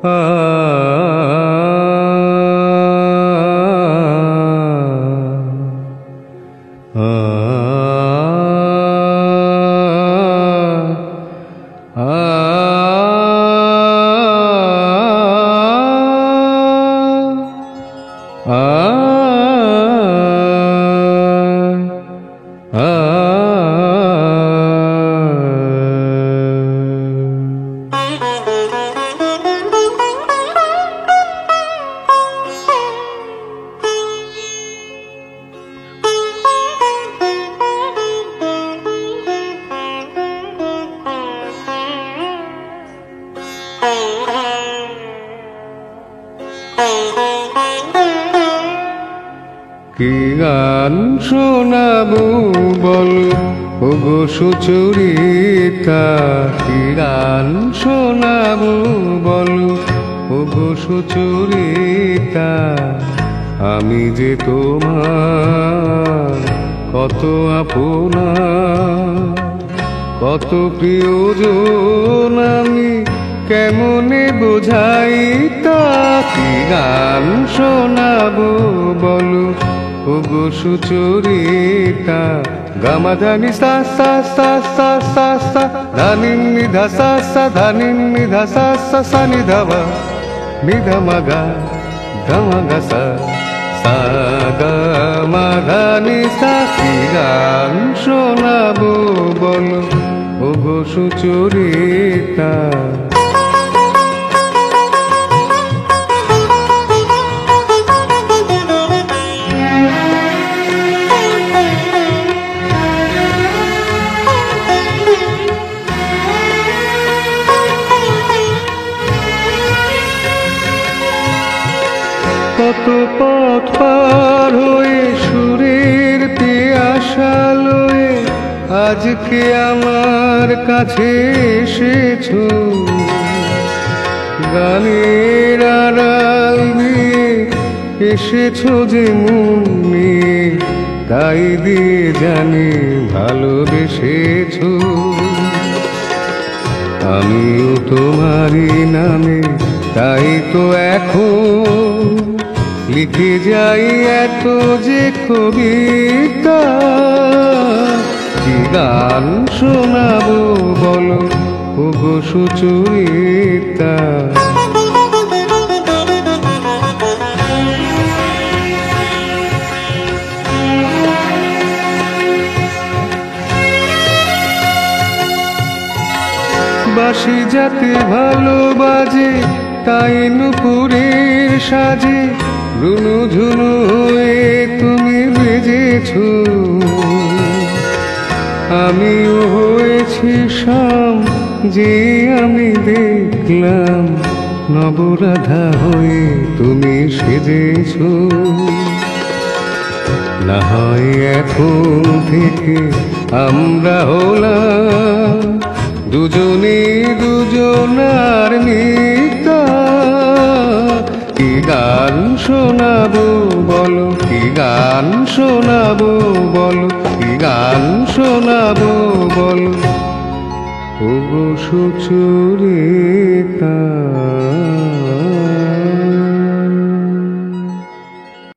আ কি গান শোনাবো বলো ওগো সুচরিতা, কি গান শোনাবো বলো ওগো সুচরিতা। আমি যে তোমার কত আপনা, কত প্রিয়জন আমি কেমনে বোঝাই তা। কি গান শোনাবো বলো ওগো সুচরিতা। গামাধানি সা সা সা সা সা সা, ধানি নিধা সা সা, ধানি নিধা সা সা, সা নিধাবা নিধা মাগা ধামাগা সা, সা গা মা ধানি সা। কি গান শোনাবো বলো ওগো সুচরিতা। কত পথ পার হয়ে সুরের পিয়াসা লয়ে আজকে আমার কাছে এসেছো। গানের আড়াল দিয়ে এসেছো যে মনে, তাই দিয়ে জানি ভালোবেসেছো। আমিও তোমারই নামে তাই তো এখন লিখে যাই এত যে কবিতা। কি গান শোনাবো বলো ওগো সুচরিতা। বাঁশি যাতে ভালো বাজে তাই নুপুরের সাজে রুনু ঝুনু হয়ে তুমি বেজেছো। আমিও হয়েছি শাম যে আমি দেখলাম নবরাধা হয়ে তুমি সেজেছো। না হয় এখন থেকে আমরা হলাম দুজনে দুজনার মিতা। কি গান শোনাবো বলো, কি গান শোনাবো বলো, কি গান শোনাবো বলো ওগো সুচরিতা।